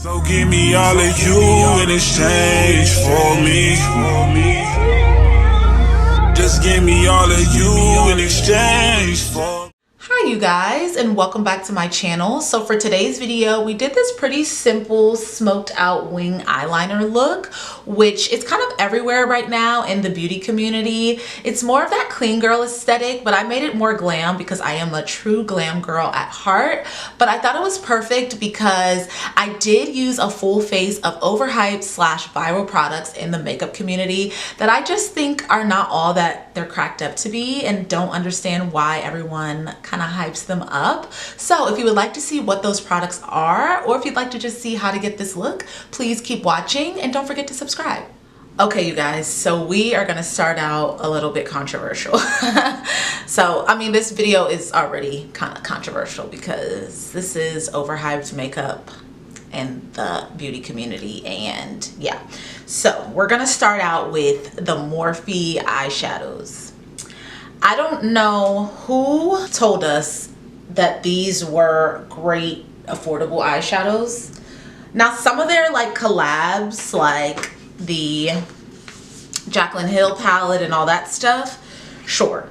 So give me all of you in exchange for me. Just give me all of you in exchange for me. Hi you guys, and welcome back to my channel. So for today's video, we did this pretty simple smoked out wing eyeliner look, which is kind of everywhere right now in the beauty community. It's more of that clean girl aesthetic, but I made it more glam because I am a true glam girl at heart. But I thought it was perfect because I did use a full face of overhyped / viral products in the makeup community that I just think are not all that they're cracked up to be, and don't understand why everyone kind of hypes them up. So if you would like to see what those products are, or if you'd like to just see how to get this look, please keep watching and don't forget to subscribe. Okay, you guys, so we are gonna start out a little bit controversial. So, I mean, this video is already kind of controversial because this is overhyped makeup in the beauty community, and yeah. So we're gonna start out with the Morphe eyeshadows. I don't know who told us that these were great affordable eyeshadows. Now some of their like collabs, like the Jaclyn Hill palette and all that stuff, sure.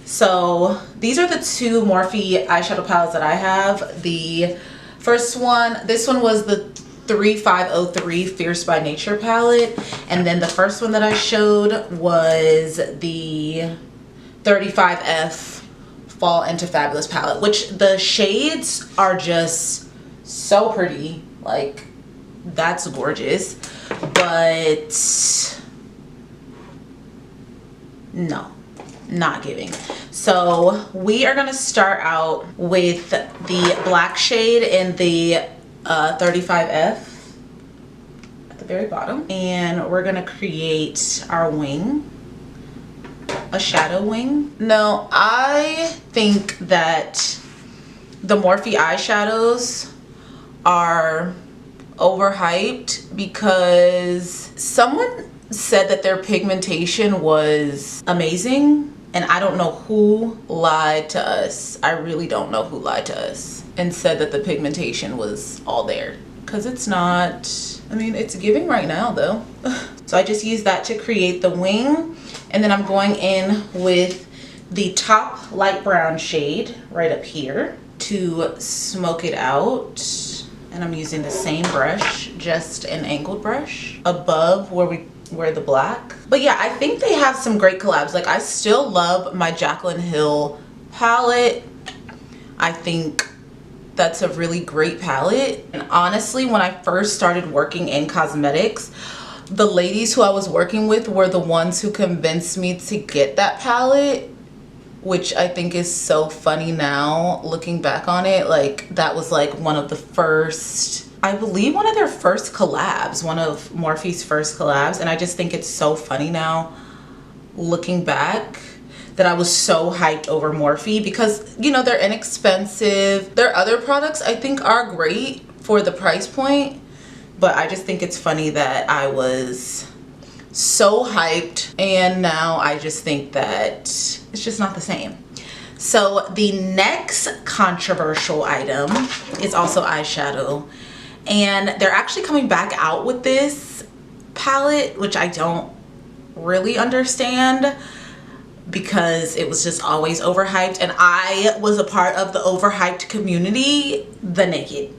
So these are the two Morphe eyeshadow palettes that I have. The first one, this one was the 3503 Fierce by Nature palette, and then the first one that I showed was the 35F Fall Into Fabulous palette, which the shades are just so pretty. Like, that's gorgeous, but no, not giving. So we are gonna start out with the black shade in the 35F at the very bottom, and we're gonna create our wing, a shadow wing. Now I think that the Morphe eyeshadows are overhyped because someone said that their pigmentation was amazing, and I don't know who lied to us. I really don't know who lied to us and said that the pigmentation was all there, because it's not. I mean, it's giving right now though. So I just used that to create the wing, and then I'm going in with the top light brown shade right up here to smoke it out. And I'm using the same brush, just an angled brush above where the black. But yeah, I think they have some great collabs. Like, I still love my Jaclyn Hill palette. I think that's a really great palette. And honestly, when I first started working in cosmetics, the ladies who I was working with were the ones who convinced me to get that palette, which I think is so funny now looking back on it. Like, that was like one of the first, I believe one of their first collabs, one of Morphe's first collabs. And I just think it's so funny now looking back that I was so hyped over Morphe because, you know, they're inexpensive. Their other products I think are great for the price point, but I just think it's funny that I was so hyped and now I just think that it's just not the same. So the next controversial item is also eyeshadow, and they're actually coming back out with this palette, which I don't really understand because it was just always overhyped, and I was a part of the overhyped community. The Naked,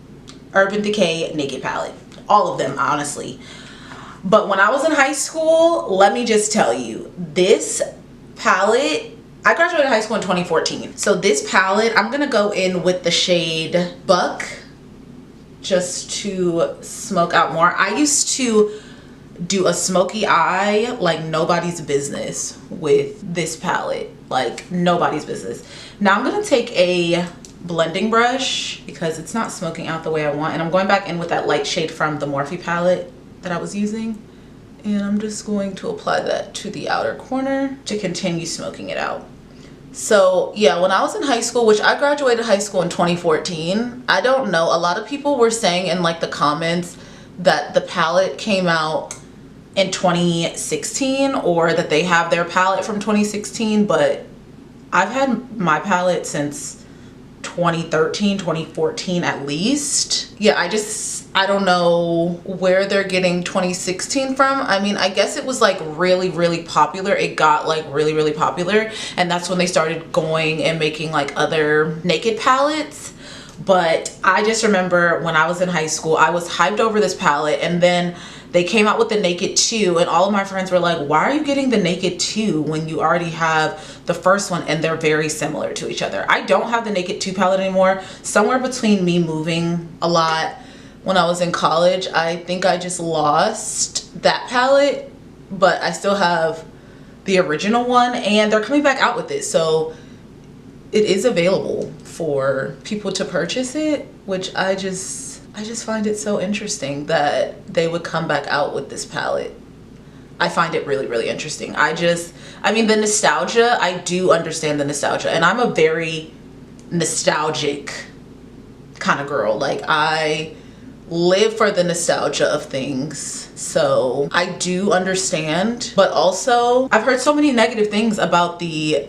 Urban Decay Naked palette, all of them honestly. But when I was in high school, let me just tell you, this palette, I graduated high school in 2014. So this palette, I'm gonna go in with the shade Buck just to smoke out more. I used to do a smoky eye like nobody's business with this palette, like nobody's business. Now I'm gonna take a blending brush because it's not smoking out the way I want, and I'm going back in with that light shade from the Morphe palette that I was using, and I'm just going to apply that to the outer corner to continue smoking it out. So yeah, when I was in high school, which I graduated high school in 2014, I don't know, a lot of people were saying in like the comments that the palette came out in 2016 or that they have their palette from 2016, but I've had my palette since 2013, 2014 at least. Yeah, I don't know where they're getting 2016 from. I mean, I guess it was like really popular. It got like really popular, and that's when they started going and making like other naked palettes. But I just remember when I was in high school, I was hyped over this palette, and then they came out with the Naked 2, and all of my friends were like, why are you getting the Naked 2 when you already have the first one and they're very similar to each other? I don't have the Naked 2 palette anymore. Somewhere between me moving a lot when I was in college, I think I just lost that palette, but I still have the original one, and they're coming back out with it. So it is available for people to purchase it, which I just find it so interesting that they would come back out with this palette. I find it really interesting. I mean, the nostalgia, I do understand the nostalgia, and I'm a very nostalgic kind of girl. Like, I live for the nostalgia of things, so I do understand. But also, I've heard so many negative things about the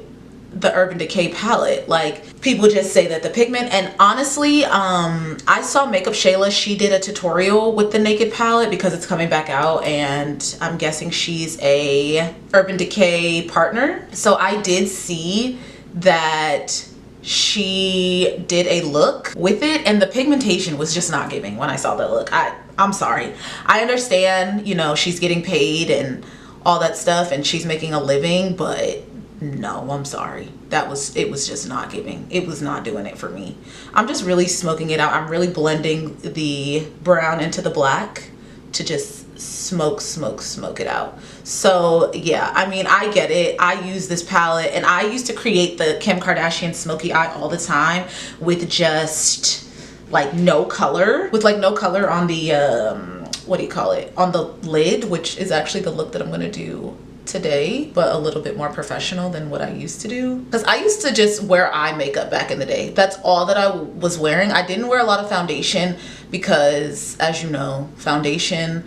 Urban Decay palette. Like, people just say that the pigment, and honestly, I saw Makeup Shayla, she did a tutorial with the Naked palette because it's coming back out, and I'm guessing she's a Urban Decay partner. So I did see that she did a look with it, and the pigmentation was just not giving when I saw that look. I'm sorry. I understand, you know, she's getting paid and all that stuff, and she's making a living, but no, I'm sorry. It was just not giving. It was not doing it for me. I'm just really smoking it out. I'm really blending the brown into the black to just smoke it out. So yeah, I mean, I get it. I use this palette, and I used to create the Kim Kardashian smoky eye all the time with just like no color, on the what do you call it, on the lid, which is actually the look that I'm gonna do today, but a little bit more professional than what I used to do, because I used to just wear eye makeup back in the day. That's all that I was wearing. I didn't wear a lot of foundation because, as you know, foundation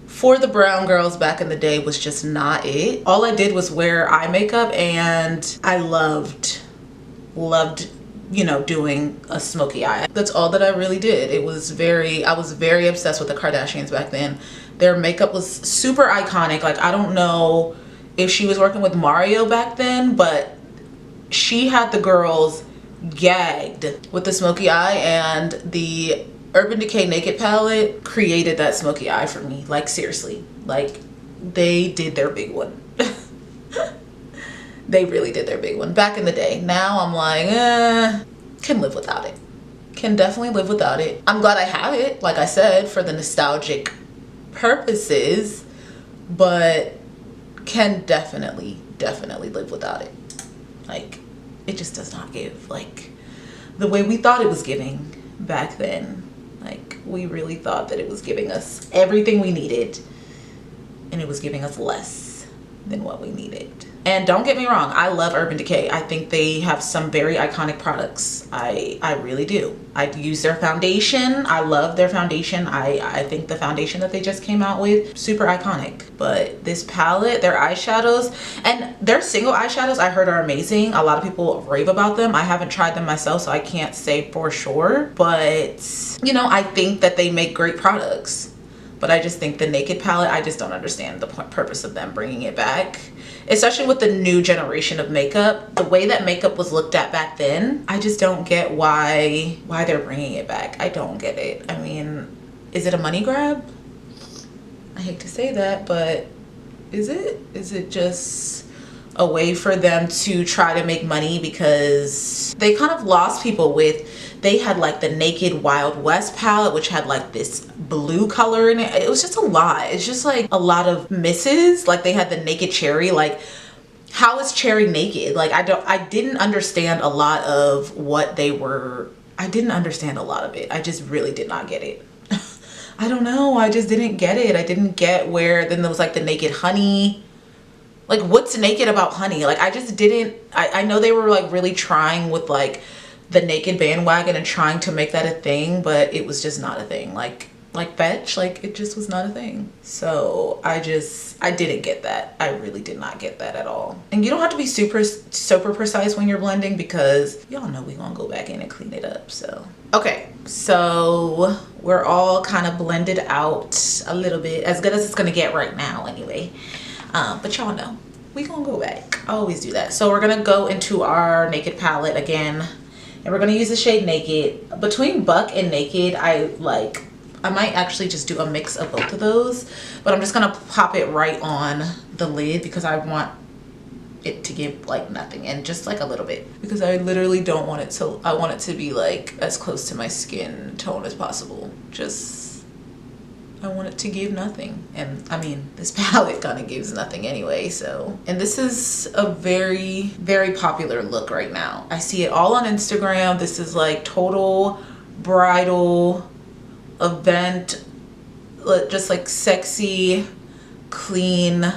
for the brown girls back in the day was just not it. All I did was wear eye makeup, and I loved, you know, doing a smoky eye. That's all that I really did. I was very obsessed with the Kardashians back then. Their makeup was super iconic. Like, I don't know if she was working with Mario back then, but she had the girls gagged with the smoky eye, and the Urban Decay Naked palette created that smoky eye for me. Like, seriously, like, they did their big one. They really did their big one back in the day. Now I'm like, can live without it. Can definitely live without it. I'm glad I have it, like I said, for the nostalgic purposes, but can definitely live without it. Like, it just does not give like the way we thought it was giving back then. Like, we really thought that it was giving us everything we needed, and it was giving us less than what we needed. And don't get me wrong, I love Urban Decay. I think they have some very iconic products. I really do. I use their foundation. I love their foundation. I think the foundation that they just came out with, super iconic. But this palette, their eyeshadows, and their single eyeshadows I heard are amazing. A lot of people rave about them. I haven't tried them myself, so I can't say for sure. But, you know, I think that they make great products. But I just think the Naked palette, I just don't understand the purpose of them bringing it back. Especially with the new generation of makeup. The way that makeup was looked at back then, I just don't get why they're bringing it back. I don't get it. I mean, is it a money grab? I hate to say that, but is it? Is it just a way for them to try to make money? Because they kind of lost people with, they had like the Naked Wild West palette, which had like this blue color in it. It was just a lot. It's just like a lot of misses. Like, they had the Naked Cherry. Like, how is Cherry naked? Like, I didn't understand a lot of what they were. I didn't understand a lot of it. I just really did not get it. I don't know. I just didn't get it. I didn't get where, then there was like the Naked Honey. Like, what's naked about honey? Like, I just didn't, I know they were like really trying with like the Naked bandwagon and trying to make that a thing, but it was just not a thing. Like like fetch, like it just was not a thing. So I didn't get that. I really did not get that at all. And you don't have to be super precise when you're blending, because y'all know we gonna go back in and clean it up. So okay, so we're all kind of blended out a little bit, as good as it's gonna get right now anyway. But y'all know we gonna go back. I always do that. So we're gonna go into our Naked palette again, and we're gonna use the shade Naked. Between Buck and Naked, I might actually just do a mix of both of those, but I'm just gonna pop it right on the lid because I want it to give like nothing, and just like a little bit, because I literally don't want it to, I want it to be like as close to my skin tone as possible. I want it to give nothing. And I mean, this palette kind of gives nothing anyway. So, and this is a very popular look right now. I see it all on Instagram. This is like total bridal event, just like sexy, clean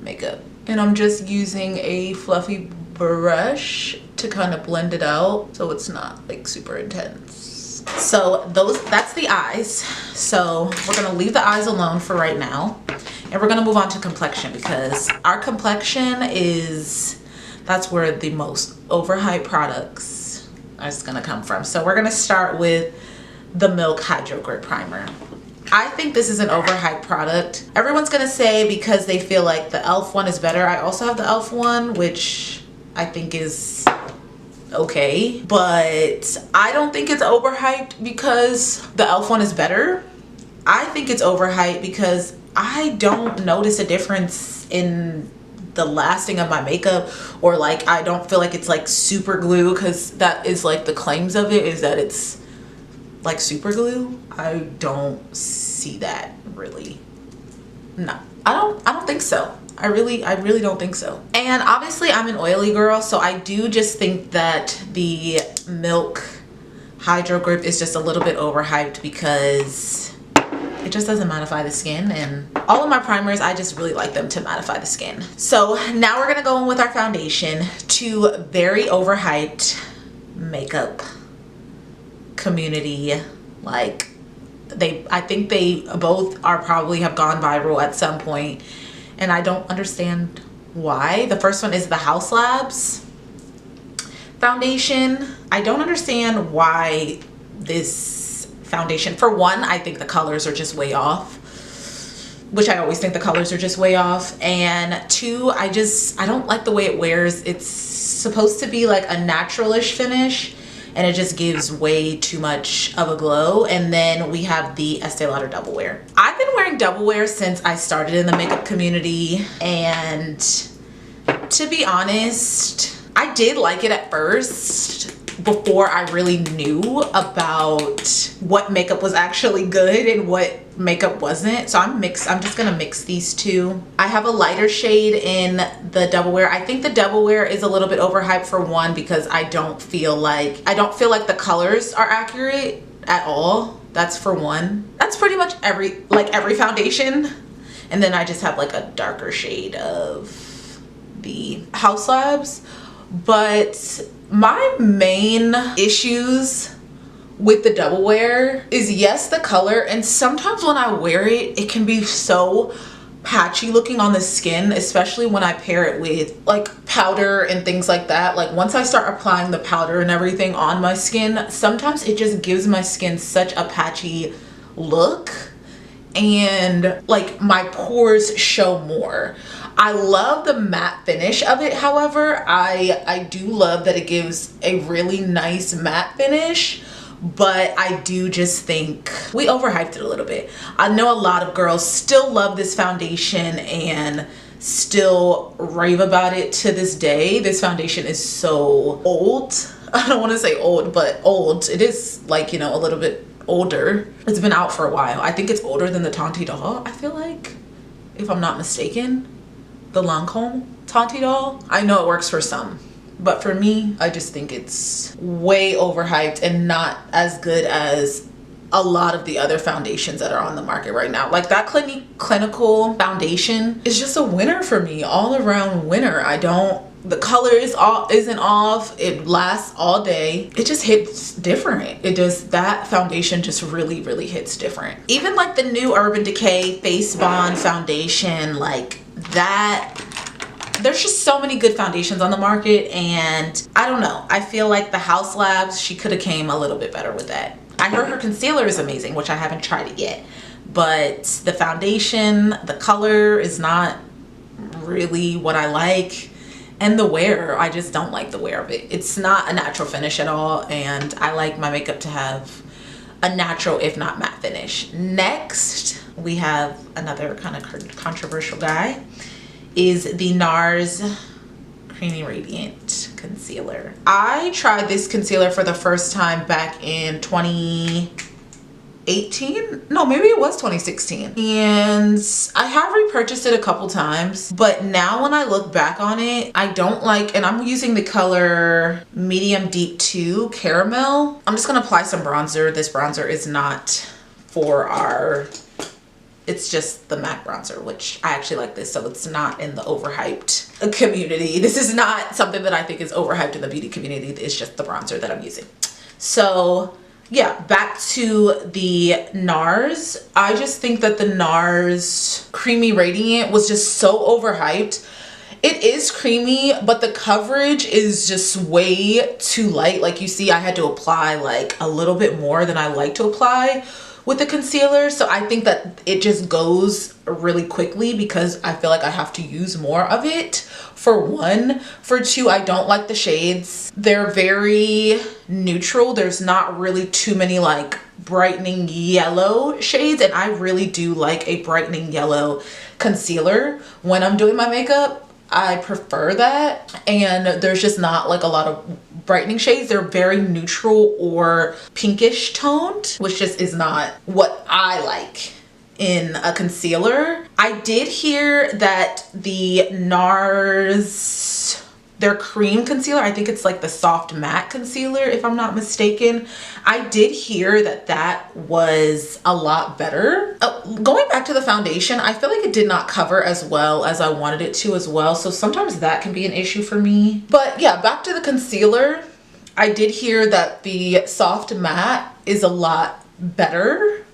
makeup. And I'm just using a fluffy brush to kind of blend it out so it's not like super intense. So that's the eyes. So we're gonna leave the eyes alone for right now, and we're gonna move on to complexion, because our complexion that's where the most overhyped products are just gonna come from. So we're gonna start with the Milk Hydro Grip Primer. I think this is an overhyped product. Everyone's gonna say because they feel like the e.l.f. one is better. I also have the e.l.f. one, which I think is okay, but I don't think it's overhyped because the e.l.f. one is better. I think it's overhyped because I don't notice a difference in the lasting of my makeup, or like I don't feel like it's like super glue, because that is like the claims of it, is that it's like super glue. I don't see that really. No, I don't think so. I really don't think so. And obviously I'm an oily girl, so I do just think that the Milk Hydro Grip is just a little bit overhyped because it just doesn't mattify the skin, and all of my primers, I just really like them to mattify the skin. So now we're gonna go in with our foundation. Two very overhyped makeup community, like I think they both are probably have gone viral at some point, and I don't understand why. The first one is the House Labs foundation. I don't understand why this foundation, for one, I think the colors are just way off, which I always think the colors are just way off, and two, I don't like the way it wears. It's supposed to be like a naturalish finish, and it just gives way too much of a glow. And then we have the Estee Lauder Double Wear. I've been wearing Double Wear since I started in the makeup community, and to be honest, I did like it at first before I really knew about what makeup was actually good and what makeup wasn't. So I'm just gonna mix these two. I have a lighter shade in the Double Wear. I think the Double Wear is a little bit overhyped, for one, because I don't feel like the colors are accurate at all. That's for one. That's pretty much every foundation. And then I just have like a darker shade of the House Labs. But my main issues with the Double Wear is, yes, the color, and sometimes when I wear it, it can be so patchy looking on the skin, especially when I pair it with like powder and things like that. Like once I start applying the powder and everything on my skin, sometimes it just gives my skin such a patchy look, and like my pores show more. I love the matte finish of it, however. I do love that it gives a really nice matte finish, but I do just think we overhyped it a little bit. I know a lot of girls still love this foundation and still rave about it to this day. This foundation is so old. I don't want to say old, but old. It is like, you know, a little bit older. It's been out for a while. I think it's older than the Tanti Doll, I feel like, if I'm not mistaken. The Lancome Tanti Doll. I know it works for some, but for me, I just think it's way overhyped and not as good as a lot of the other foundations that are on the market right now. Like that Clinical foundation is just a winner for me, all around winner. I don't The color isn't off. It lasts all day. It just hits different. That foundation just really, really hits different. Even like the new Urban Decay Face Bond foundation, like that, there's just so many good foundations on the market, and I don't know, I feel like the House Labs, she could have came a little bit better with that. I heard her concealer is amazing, which I haven't tried it yet, but the foundation, the color is not really what I like, and the wear, I just don't like the wear of it. It's not a natural finish at all, and I like my makeup to have a natural, if not matte finish. Next, we have another kind of controversial guy, is the NARS Creamy Radiant Concealer. I tried this concealer for the first time back in 2018. No, maybe it was 2016. And I have repurchased it a couple times, but now when I look back on it, I don't like, and I'm using the color Medium Deep 2 Caramel. I'm just gonna apply some bronzer. This bronzer is not for our, it's just the MAC bronzer, which I actually like this, so it's not in the overhyped community. This is not something that I think is overhyped in the beauty community. It's just the bronzer that I'm using. So yeah, back to the NARS. I just think that the NARS Creamy Radiant was just so overhyped. It is creamy, but the coverage is just way too light. Like you see, I had to apply like a little bit more than I like to apply with the concealer. So I think that it just goes really quickly because I feel like I have to use more of it, for one. For two, I don't like the shades. They're very neutral. There's not really too many like brightening yellow shades, and I really do like a brightening yellow concealer when I'm doing my makeup. I prefer that, and there's just not like a lot of brightening shades. They're very neutral or pinkish toned, which just is not what I like in a concealer. I did hear that the NARS, their cream concealer, I think it's like the soft matte concealer if I'm not mistaken, I did hear that that was a lot better. Going back to the foundation, I feel like it did not cover as well as I wanted it to as well, so sometimes that can be an issue for me. But yeah, back to the concealer, I did hear that the soft matte is a lot better,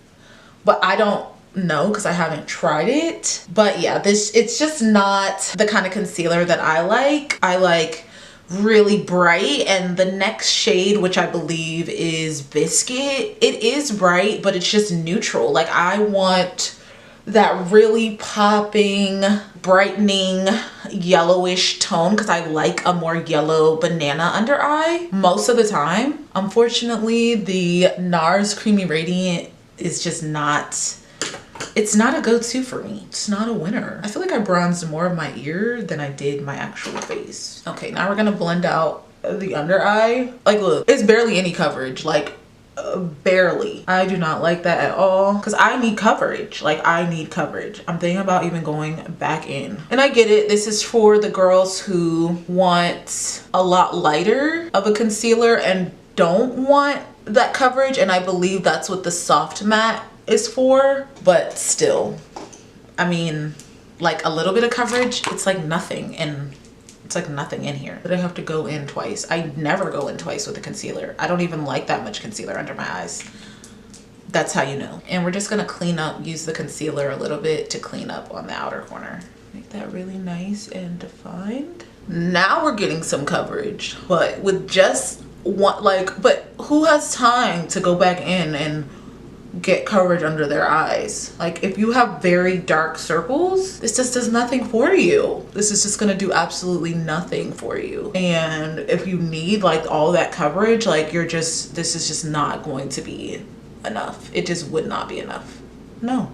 but I don't know because I haven't tried it. But yeah, it's just not the kind of concealer that I like. I like really bright, and the next shade, which I believe is Biscuit, it is bright, but it's just neutral. Like I want that really popping, brightening yellowish tone because I like a more yellow banana under eye most of the time. Unfortunately, the NARS Creamy Radiant is just not, it's not a go-to for me. It's not a winner. I feel like I bronzed more of my ear than I did my actual face. Okay, now we're gonna blend out the under eye. Like look, it's barely any coverage, like barely. I do not like that at all because I need coverage. Like I need coverage. I'm thinking about even going back in. And I get it, this is for the girls who want a lot lighter of a concealer and don't want that coverage, and I believe that's what the soft matte is for. But still, I mean, like a little bit of coverage, it's like nothing, and it's like nothing in here. But I have to go in twice. I never go in twice with a concealer. I don't even like that much concealer under my eyes. That's how you know. And we're just gonna clean up, use the concealer a little bit to clean up on the outer corner. Make that really nice and defined. Now we're getting some coverage, but with just one, like, but who has time to go back in and get coverage under their eyes? Like if you have very dark circles, this just does nothing for you. This is just gonna do absolutely nothing for you. And if you need like all that coverage, like you're just, this is just not going to be enough. It just would not be enough. No,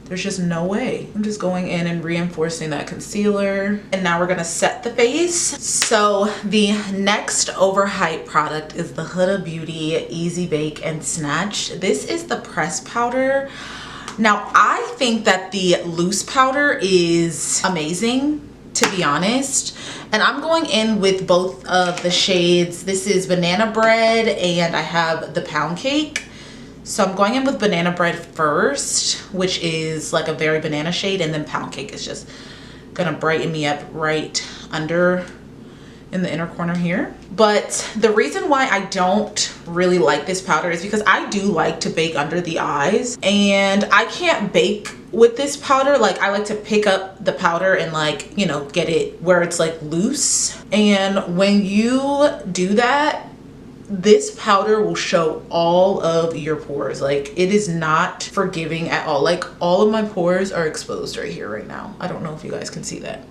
there's just no way. I'm just going in and reinforcing that concealer. And now we're gonna set the face. So the next overhyped product is the Huda Beauty Easy Bake and Snatch. This is the press powder. Now I think that the loose powder is amazing, to be honest. And I'm going in with both of the shades. This is Banana Bread and I have the Pound Cake. So I'm going in with Banana Bread first, which is like a very banana shade, and then Pound Cake is just gonna brighten me up right under in the inner corner here. But the reason why I don't really like this powder is because I do like to bake under the eyes, and I can't bake with this powder. Like, I like to pick up the powder and, like, you know, get it where it's like loose. And when you do that, this powder will show all of your pores. Like, it is not forgiving at all. Like, all of my pores are exposed right here right now. I don't know if you guys can see that,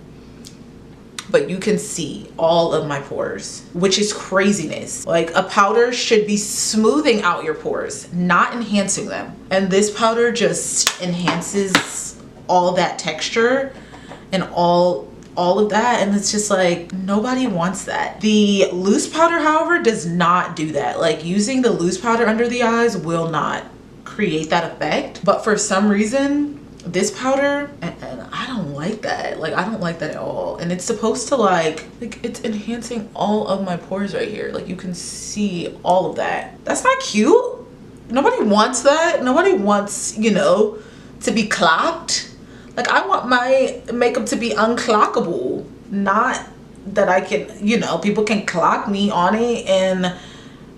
but you can see all of my pores, which is craziness. Like, a powder should be smoothing out your pores, not enhancing them. And this powder just enhances all that texture and all of that, and it's just like, nobody wants that. The loose powder, however, does not do that. Like, using the loose powder under the eyes will not create that effect. But for some reason, this powder, and I don't like that. Like, I don't like that at all. And it's supposed to like it's enhancing all of my pores right here. Like, you can see all of that. That's not cute. Nobody wants that. Nobody wants, you know, to be clocked. Like, I want my makeup to be unclockable, not that I can, you know, people can clock me on it. And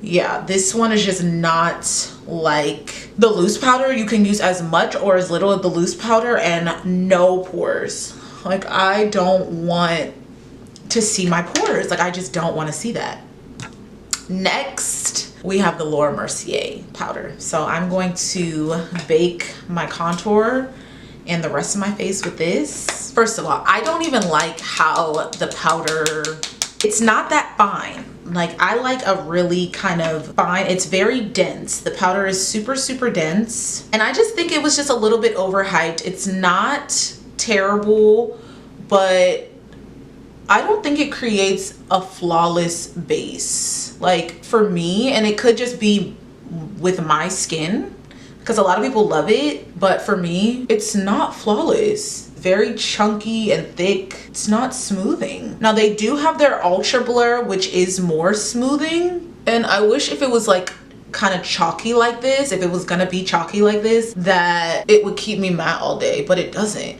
yeah, this one is just not like the loose powder. You can use as much or as little of the loose powder and no pores. Like, I don't want to see my pores. Like, I just don't want to see that. Next, we have the Laura Mercier powder. So I'm going to bake my contour and the rest of my face with this. First of all, I don't even like how the powder, it's not that fine. Like, I like a really kind of fine, it's very dense. The powder is super, super dense. And I just think it was just a little bit overhyped. It's not terrible, but I don't think it creates a flawless base. Like, for me, and it could just be with my skin, because a lot of people love it, but for me, it's not flawless. Very chunky and thick. It's not smoothing. Now, they do have their ultra blur, which is more smoothing, and I wish if it was like kind of chalky like this, if it was gonna be chalky like this, that it would keep me matte all day, but it doesn't.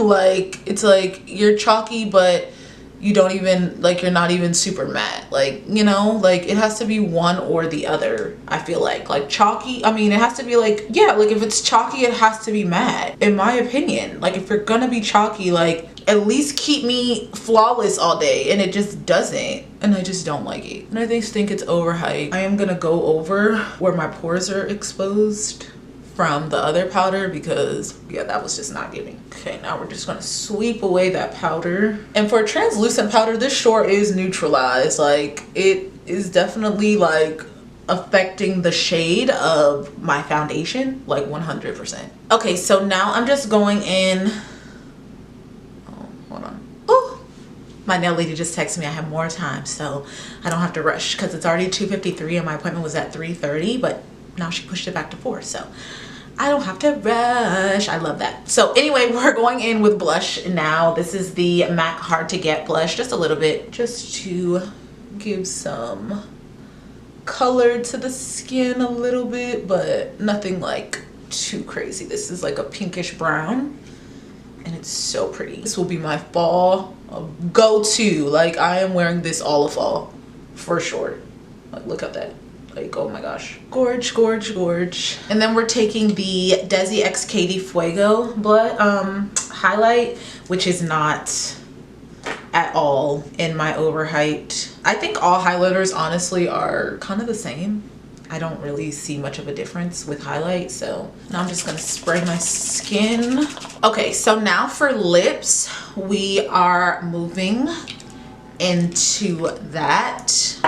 Like, it's like you're chalky, but you don't even, like, you're not even super matte. Like, you know, like, it has to be one or the other. I feel like chalky, I mean, it has to be like, yeah, like, if it's chalky, it has to be matte, in my opinion. Like, if you're gonna be chalky, like, at least keep me flawless all day, and it just doesn't, and I just don't like it. And I just think it's overhyped. I am gonna go over where my pores are exposed from the other powder, because yeah, that was just not giving. Okay, now we're just gonna sweep away that powder. And for a translucent powder, this sure is neutralized. Like, it is definitely like affecting the shade of my foundation, like 100%. Okay, so now I'm just going in, oh, hold on. Oh, my nail lady just texted me I have more time, so I don't have to rush, because it's already 2:53 and my appointment was at 3:30, but now she pushed it back to 4, so I don't have to rush. I love that. So anyway, we're going in with blush now. This is the MAC Hard to Get blush, just a little bit, just to give some color to the skin a little bit, but nothing like too crazy. This is like a pinkish brown, and it's so pretty. This will be my fall go-to. Like, I am wearing this all of fall for sure. Like, look at that. Like, oh my gosh, gorge, gorge, gorge. And then we're taking the Desi X Katy Fuego highlight, which is not at all in my overhyped. I think all highlighters honestly are kind of the same. I don't really see much of a difference with highlight, so now I'm just gonna spray my skin. Okay, so now for lips, we are moving into that.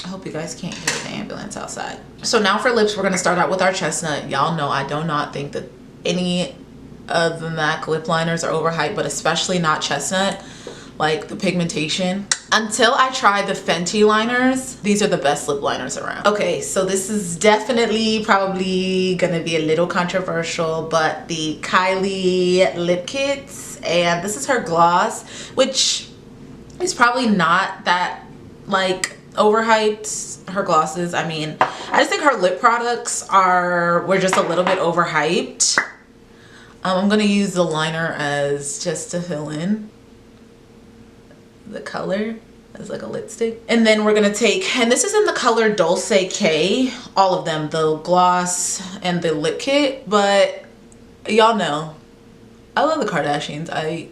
I hope you guys can't hear the ambulance outside. So now for lips, we're gonna start out with our chestnut. Y'all know I do not think that any of the MAC lip liners are overhyped, but especially not chestnut. Like, the pigmentation. Until I try the Fenty liners, these are the best lip liners around. Okay, so this is definitely probably gonna be a little controversial, but the Kylie lip kits, and this is her gloss, which is probably not that like overhyped. Her glosses, I mean, I just think her lip products were just a little bit overhyped. I'm gonna use the liner as just to fill in. the color as like a lipstick. And then we're gonna take, and this is in the color Dulce K, all of them, the gloss and the lip kit. But y'all know I love the Kardashians. I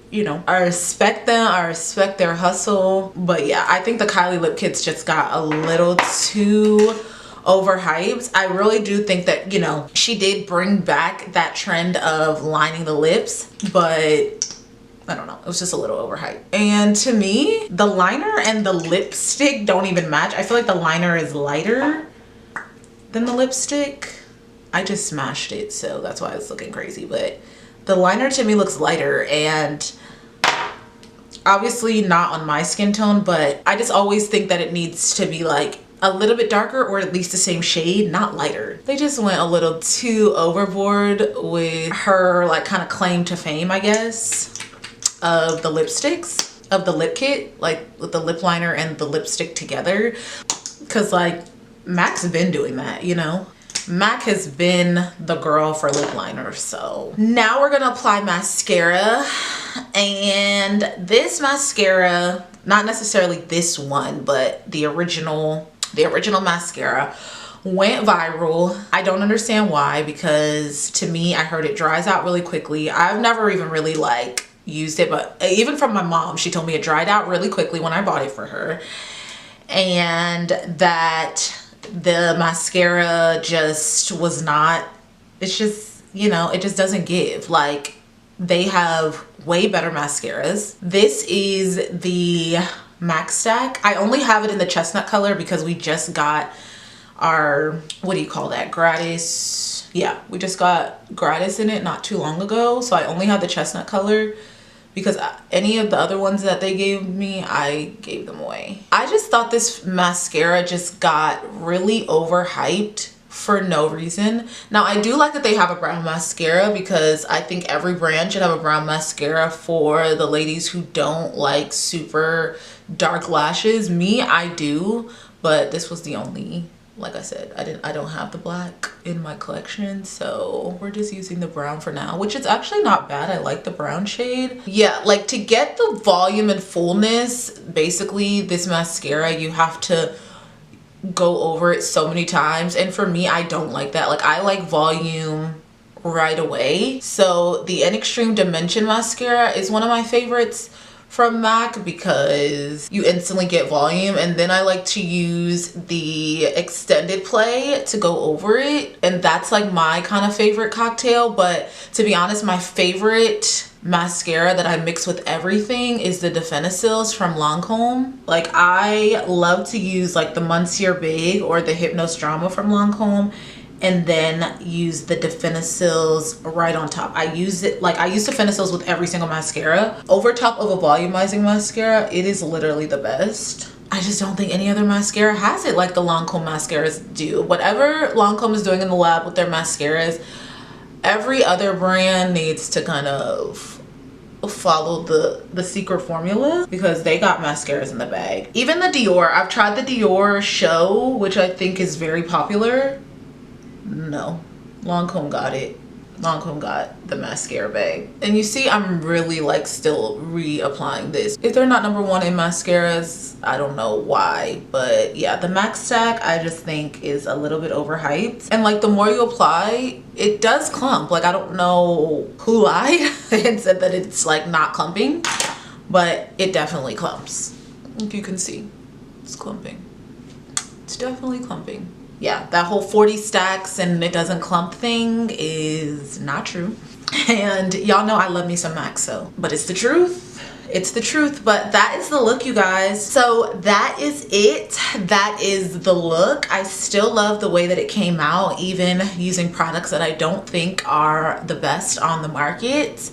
respect them. I respect their hustle. But yeah, I think the Kylie lip kits just got a little too overhyped. I really do think that, you know, she did bring back that trend of lining the lips, but I don't know, it was just a little overhyped. And to me, the liner and the lipstick don't even match. I feel like the liner is lighter than the lipstick. I just smashed it, so that's why it's looking crazy. But the liner to me looks lighter, and obviously not on my skin tone, but I just always think that it needs to be like a little bit darker, or at least the same shade, not lighter. They just went a little too overboard with her like kind of claim to fame, I guess, of the lipsticks, of the lip kit, like with the lip liner and the lipstick together. Cause like MAC's been doing that, you know? MAC has been the girl for lip liner. So now we're gonna apply mascara, and this mascara, not necessarily this one, but the original mascara went viral. I don't understand why, because to me, I heard it dries out really quickly. I've never even really like used it, but even from my mom, she told me it dried out really quickly when I bought it for her, and that the mascara just was not, it's just, you know, it just doesn't give. Like, they have way better mascaras. This is the MAC Stack. I only have it in the chestnut color because we just got our, what do you call that, gratis. Yeah, we just got gratis in it not too long ago, so I only have the chestnut color because any of the other ones that they gave me, I gave them away. I just thought this mascara just got really overhyped for no reason. Now, I do like that they have a brown mascara, because I think every brand should have a brown mascara for the ladies who don't like super dark lashes. Me, I do, but this was the only, like I said, I don't have the black in my collection, so we're just using the brown for now, which is actually not bad. I like the brown shade. Yeah, like to get the volume and fullness, basically this mascara, you have to go over it so many times, and for me, I don't like that. Like, I like volume right away. So the In Extreme Dimension mascara is one of my favorites from MAC because you instantly get volume, and then I like to use the Extended Play to go over it, and that's like my kind of favorite cocktail. But to be honest, my favorite mascara that I mix with everything is the Definisil's from Lancome. Like, I love to use like the Monsieur Big or the Hypnose Drama from Lancome, and then use the Definisil's right on top. I use Definisil's with every single mascara. Over top of a volumizing mascara, it is literally the best. I just don't think any other mascara has it like the Lancome mascaras do. Whatever Lancome is doing in the lab with their mascaras, every other brand needs to kind of follow the secret formula, because they got mascaras in the bag. Even the Dior, I've tried the Dior Show, which I think is very popular. No, Lancome got it. Lancome got the mascara bag. And you see, I'm really like still reapplying this. If they're not #1 in mascaras, I don't know why, but yeah, the MAC Stack I just think is a little bit overhyped, and like the more you apply, it does clump. Like, I don't know who lied and said that it's like not clumping, but it definitely clumps. If you can see, it's clumping. It's definitely clumping. Yeah, that whole 40 stacks and it doesn't clump thing is not true. And y'all know I love me some MAC, so, but it's the truth. It's the truth. But that is the look, you guys. So that is it. That is the look. I still love the way that it came out, even using products that I don't think are the best on the market.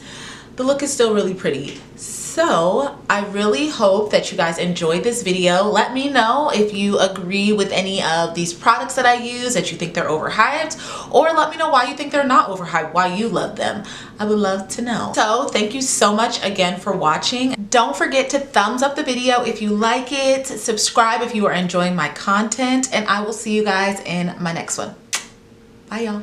The look is still really pretty. So I really hope that you guys enjoyed this video. Let me know if you agree with any of these products that I use, that you think they're overhyped, or let me know why you think they're not overhyped, why you love them. I would love to know. So thank you so much again for watching. Don't forget to thumbs up the video if you like it, subscribe if you are enjoying my content, and I will see you guys in my next one. Bye, y'all.